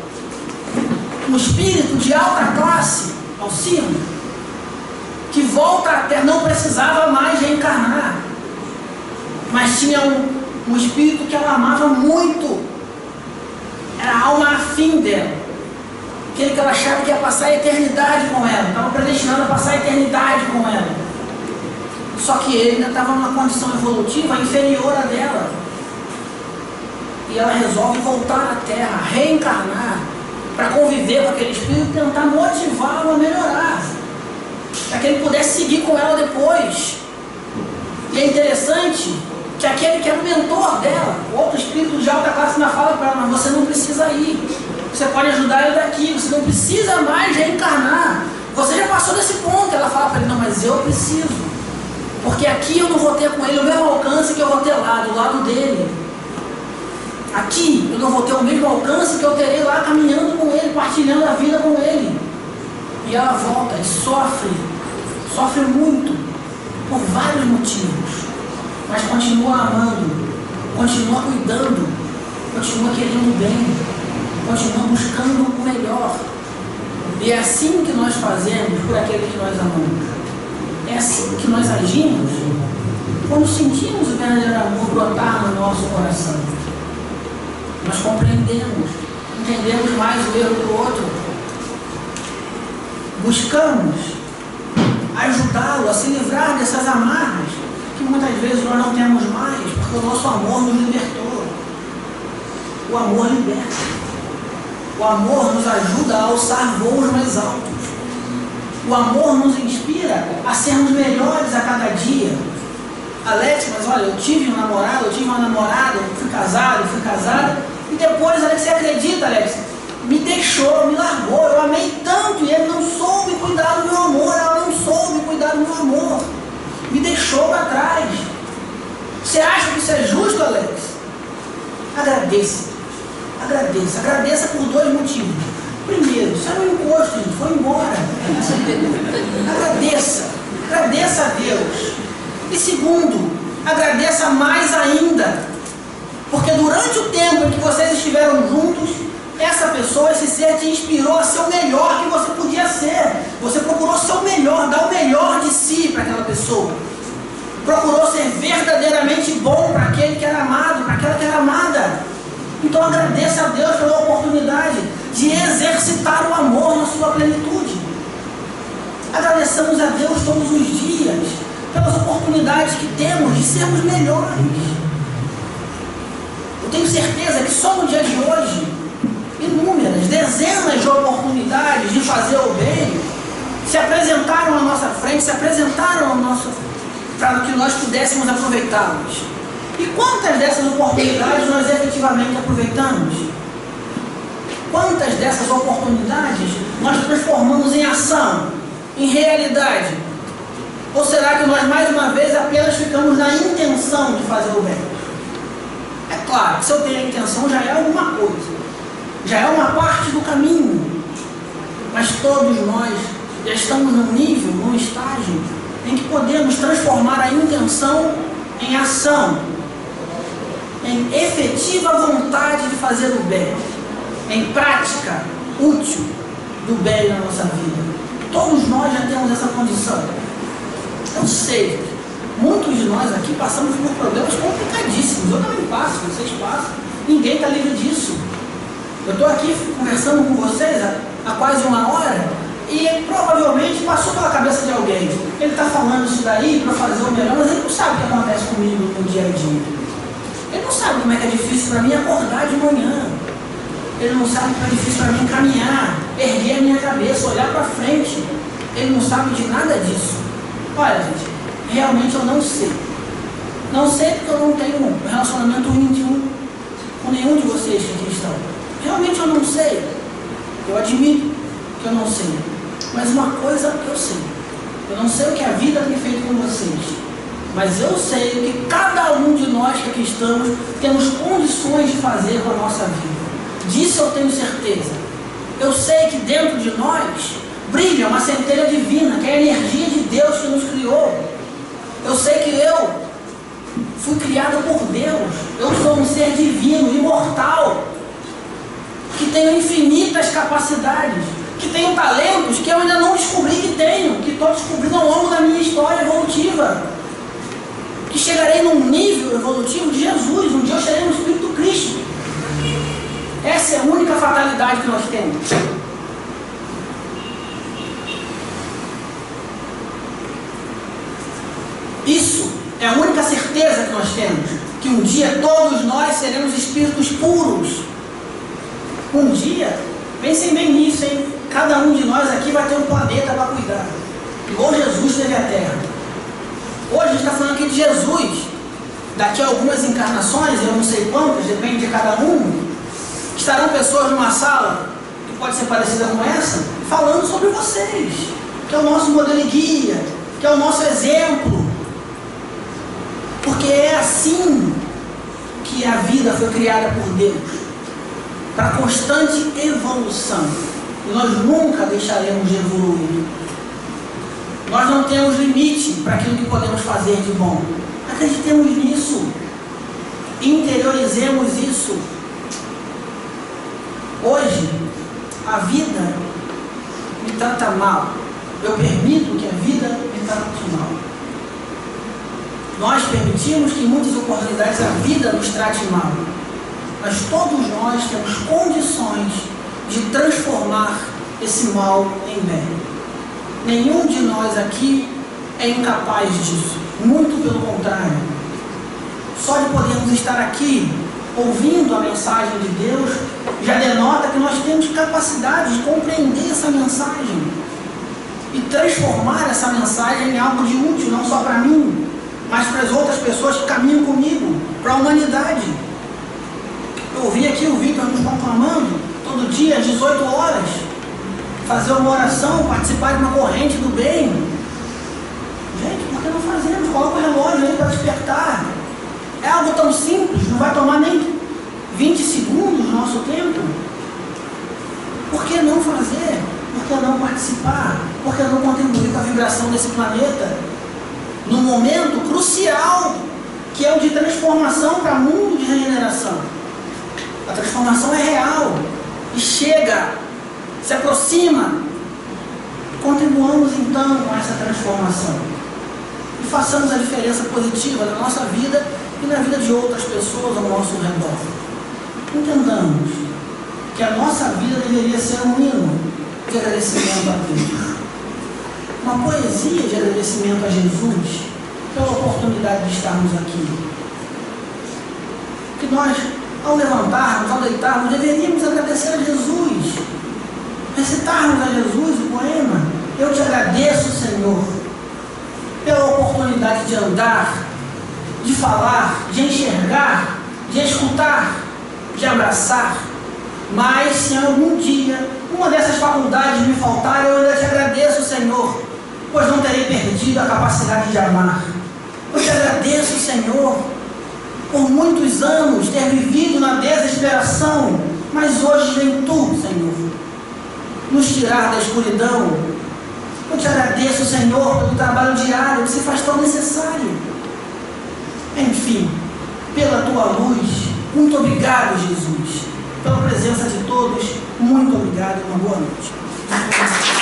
Um espírito de alta classe, Alcino, que volta à Terra, não precisava mais reencarnar, mas tinha um espírito que ela amava muito, era a alma afim dela, aquele que ela achava que ia passar a eternidade com ela, estava predestinado a passar a eternidade com ela, só que ele ainda estava numa condição evolutiva inferior à dela, e ela resolve voltar à Terra, reencarnar, para conviver com aquele espírito e tentar motivá-lo a melhorar, para que ele pudesse seguir com ela depois. E é interessante que aquele que era o mentor dela, o outro espírito de alta classe, ainda fala para ela, mas você não precisa ir, você pode ajudar ele daqui, você não precisa mais reencarnar, você já passou desse ponto. Ela fala para ele, não, mas eu preciso, porque aqui eu não vou ter com ele o mesmo alcance que eu vou ter lá, do lado dele. Aqui eu não vou ter o mesmo alcance que eu terei lá caminhando com ele, partilhando a vida com ele. E ela volta e sofre muito, por vários motivos, mas continua amando, continua cuidando, continua querendo o bem, continua buscando o melhor. E é assim que nós fazemos por aquele que nós amamos. É assim que nós agimos quando sentimos o verdadeiro amor brotar no nosso coração. Nós compreendemos, entendemos mais o erro do outro, buscamos ajudá-lo a se livrar dessas amarras que muitas vezes nós não temos mais, porque o nosso amor nos libertou. O amor liberta. O amor nos ajuda a alçar voos mais altos. O amor nos inspira a sermos melhores a cada dia. Alex, mas olha, eu tive um namorado, eu tive uma namorada, eu fui casada, e depois, Alex, você acredita, Alex? Me deixou, me largou, eu amei tanto, e ele não soube cuidar do meu amor, ela não soube cuidar do meu amor, me deixou para trás. Você acha que isso é justo, Alex? Agradeça por dois motivos. Primeiro, você não encosto, gente, foi embora. Agradeça a Deus. E segundo, agradeça mais ainda, porque durante o tempo em que vocês estiveram juntos, essa pessoa, esse ser, te inspirou a ser o melhor que você podia ser. Você procurou ser o melhor, dar o melhor de si para aquela pessoa. Procurou ser verdadeiramente bom para aquele que era amado, para aquela que era amada. Então agradeça a Deus pela oportunidade de exercitar o amor na sua plenitude. Agradeçamos a Deus todos os dias pelas oportunidades que temos de sermos melhores. Eu tenho certeza que só no dia de hoje, inúmeras, dezenas de oportunidades de fazer o bem se apresentaram à nossa frente, se apresentaram ao nosso, para que nós pudéssemos aproveitá-las. E quantas dessas oportunidades nós efetivamente aproveitamos? Quantas dessas oportunidades nós transformamos em ação, em realidade? Ou será que nós mais uma vez apenas ficamos na intenção de fazer o bem? É claro que se eu tenho a intenção já é alguma coisa, já é uma parte do caminho, mas todos nós já estamos num nível, num estágio em que podemos transformar a intenção em ação, em efetiva vontade de fazer o bem, em prática útil do bem na nossa vida. Todos nós já temos essa condição. Eu sei, muitos de nós aqui passamos por problemas complicadíssimos. Eu também passo, vocês passam. Ninguém está livre disso. Eu estou aqui conversando com vocês há quase uma hora e provavelmente passou pela cabeça de alguém. Ele está falando isso daí para fazer o melhor, mas ele não sabe o que acontece comigo no dia a dia. Ele não sabe como é que é difícil para mim acordar de manhã. Ele não sabe como é difícil para mim caminhar, erguer a minha cabeça, olhar para frente. Ele não sabe de nada disso. Olha, gente, realmente eu não sei. Não sei porque eu não tenho um relacionamento íntimo com nenhum de vocês que aqui estão. Realmente eu não sei. Eu admito que eu não sei. Mas uma coisa eu sei. Eu não sei o que a vida tem feito com vocês. Mas eu sei o que cada um de nós que aqui estamos temos condições de fazer com a nossa vida. Disso eu tenho certeza. Eu sei que dentro de nós brilha uma centelha divina, que é a energia de Deus que nos criou. Eu sei que eu fui criado por Deus. Eu sou um ser divino, imortal, que tenho infinitas capacidades, que tenho talentos que eu ainda não descobri que tenho, que estou descobrindo ao longo da minha história evolutiva, que chegarei num nível evolutivo de Jesus. Um dia eu chegarei no Espírito Cristo. Essa é a única fatalidade que nós temos. Isso é a única certeza que nós temos, que um dia todos nós seremos espíritos puros. Um dia, pensem bem nisso, hein? Cada um de nós aqui vai ter um planeta para cuidar, igual Jesus teve a Terra. Hoje a gente está falando aqui de Jesus. Daqui a algumas encarnações, eu não sei quantas, depende de cada um, estarão pessoas numa sala, que pode ser parecida com essa, falando sobre vocês, que é o nosso modelo e guia, que é o nosso exemplo. Porque é assim que a vida foi criada por Deus, para constante evolução. E nós nunca deixaremos de evoluir. Nós não temos limite para aquilo que podemos fazer de bom. Acreditemos nisso. Interiorizemos isso. Hoje, a vida me trata mal. Eu permito que a vida me trate mal. Nós permitimos que em muitas oportunidades a vida nos trate mal. Mas todos nós temos condições de transformar esse mal em bem. Nenhum de nós aqui é incapaz disso. Muito pelo contrário. Só de podermos estar aqui ouvindo a mensagem de Deus já denota que nós temos capacidade de compreender essa mensagem e transformar essa mensagem em algo de útil, não só para mim, mas para as outras pessoas que caminham comigo, para a humanidade. Eu ouvi aqui o Victor nos conclamando todo dia às 18 horas, fazer uma oração, participar de uma corrente do bem. Gente, por que não fazemos? Coloca o relógio aí para despertar. É algo tão simples, não vai tomar nem 20 segundos do nosso tempo. Por que não fazer? Por que não participar? Por que não contribuir com a vibração desse planeta num momento crucial, que é o de transformação para mundo de regeneração? A transformação é real e chega, se aproxima. Contribuamos então com essa transformação e façamos a diferença positiva na nossa vida e na vida de outras pessoas ao nosso redor. Entendamos que a nossa vida deveria ser um hino de agradecimento a Deus, uma poesia de agradecimento a Jesus pela oportunidade de estarmos aqui. Que nós, ao levantarmos, ao deitarmos, deveríamos agradecer a Jesus, recitarmos a Jesus o poema: eu te agradeço, Senhor, pela oportunidade de andar, de falar, de enxergar, de escutar, de abraçar. Mas se algum dia uma dessas faculdades me faltar, eu ainda te agradeço, Senhor, pois não terei perdido a capacidade de amar. Eu te agradeço, Senhor, por muitos anos ter vivido na desesperação, mas hoje vem Tu, Senhor, nos tirar da escuridão. Eu te agradeço, Senhor, pelo trabalho diário que se faz tão necessário. Enfim, pela Tua luz, muito obrigado, Jesus. Pela presença de todos, muito obrigado e uma boa noite.